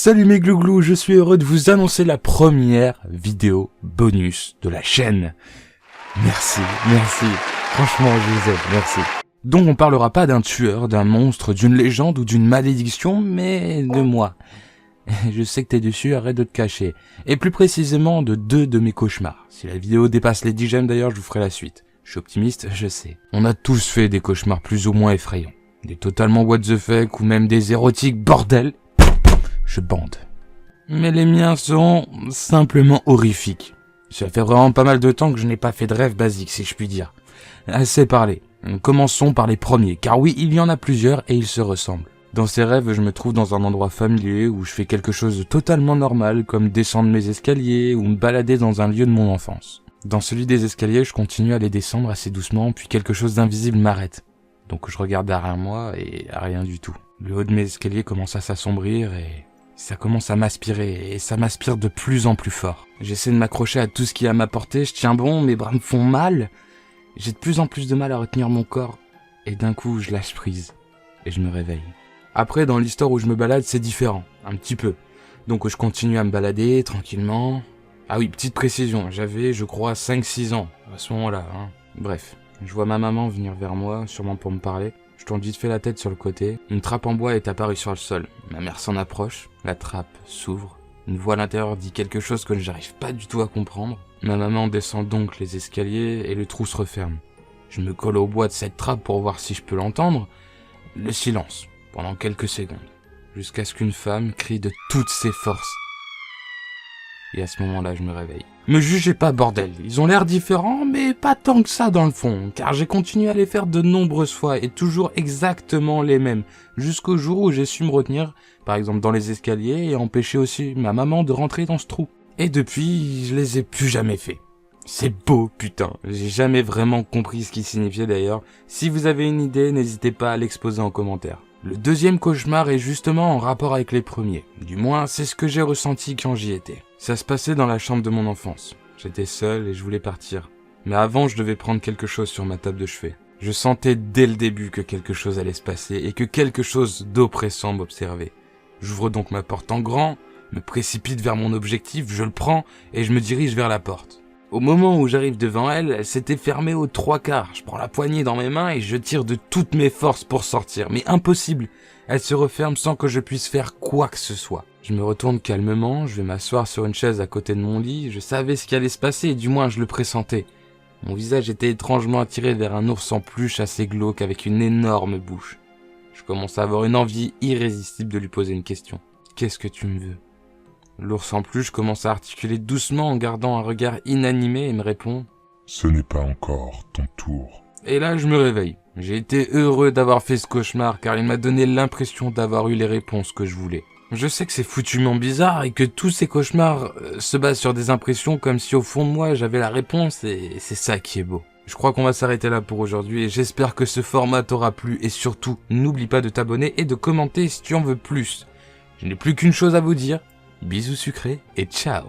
Salut mes glouglous, je suis heureux de vous annoncer la première vidéo bonus de la chaîne. Merci. Franchement, je vous aime, merci. Donc on parlera pas d'un tueur, d'un monstre, d'une légende ou d'une malédiction, mais de moi. Je sais que t'es dessus, arrête de te cacher. Et plus précisément de 2 de mes cauchemars. Si la vidéo dépasse les 10 j'aime d'ailleurs, je vous ferai la suite. Je suis optimiste, je sais. On a tous fait des cauchemars plus ou moins effrayants. Des totalement what the fuck ou même des érotiques bordel. Je bande. Mais les miens sont simplement horrifiques. Ça fait vraiment pas mal de temps que je n'ai pas fait de rêve basique, si je puis dire. Assez parlé. Commençons par les premiers, car oui, il y en a plusieurs et ils se ressemblent. Dans ces rêves, je me trouve dans un endroit familier où je fais quelque chose de totalement normal, comme descendre mes escaliers ou me balader dans un lieu de mon enfance. Dans celui des escaliers, je continue à les descendre assez doucement, puis quelque chose d'invisible m'arrête. Donc je regarde derrière moi et rien du tout. Le haut de mes escaliers commence à s'assombrir et ça commence à m'aspirer, et ça m'aspire de plus en plus fort. J'essaie de m'accrocher à tout ce qui est à ma portée, je tiens bon, mes bras me font mal. J'ai de plus en plus de mal à retenir mon corps, et d'un coup je lâche prise, et je me réveille. Après, dans l'histoire où je me balade, c'est différent, un petit peu. Donc je continue à me balader, tranquillement. Ah oui, petite précision, j'avais, je crois, 5-6 ans, à ce moment-là. Bref, je vois ma maman venir vers moi, sûrement pour me parler. Je tourne vite fait la tête sur le côté. Une trappe en bois est apparue sur le sol. Ma mère s'en approche. La trappe s'ouvre. Une voix à l'intérieur dit quelque chose que j'arrive pas du tout à comprendre. Ma maman descend donc les escaliers et le trou se referme. Je me colle au bois de cette trappe pour voir si je peux l'entendre. Le silence, pendant quelques secondes. Jusqu'à ce qu'une femme crie de toutes ses forces. Et à ce moment-là, je me réveille. Me jugez pas, bordel. Ils ont l'air différents, mais pas tant que ça dans le fond. Car j'ai continué à les faire de nombreuses fois et toujours exactement les mêmes. Jusqu'au jour où j'ai su me retenir, par exemple dans les escaliers, et empêcher aussi ma maman de rentrer dans ce trou. Et depuis, je les ai plus jamais fait. C'est beau, putain. J'ai jamais vraiment compris ce qu'ils signifiaient d'ailleurs. Si vous avez une idée, n'hésitez pas à l'exposer en commentaire. Le deuxième cauchemar est justement en rapport avec les premiers. Du moins, c'est ce que j'ai ressenti quand j'y étais. Ça se passait dans la chambre de mon enfance. J'étais seul et je voulais partir. Mais avant, je devais prendre quelque chose sur ma table de chevet. Je sentais dès le début que quelque chose allait se passer et que quelque chose d'oppressant m'observait. J'ouvre donc ma porte en grand, me précipite vers mon objectif, je le prends et je me dirige vers la porte. Au moment où j'arrive devant elle, elle s'était fermée aux 3/4. Je prends la poignée dans mes mains et je tire de toutes mes forces pour sortir. Mais impossible. Elle se referme sans que je puisse faire quoi que ce soit. Je me retourne calmement, je vais m'asseoir sur une chaise à côté de mon lit. Je savais ce qui allait se passer, du moins je le pressentais. Mon visage était étrangement attiré vers un ours en peluche assez glauque avec une énorme bouche. Je commence à avoir une envie irrésistible de lui poser une question. « Qu'est-ce que tu me veux ?» L'ours en peluche commence à articuler doucement en gardant un regard inanimé et me répond « Ce n'est pas encore ton tour. » Et là, je me réveille. J'ai été heureux d'avoir fait ce cauchemar car il m'a donné l'impression d'avoir eu les réponses que je voulais. Je sais que c'est foutument bizarre et que tous ces cauchemars se basent sur des impressions comme si au fond de moi j'avais la réponse et c'est ça qui est beau. Je crois qu'on va s'arrêter là pour aujourd'hui et j'espère que ce format t'aura plu et surtout, n'oublie pas de t'abonner et de commenter si tu en veux plus. Je n'ai plus qu'une chose à vous dire. Bisous sucrés et ciao.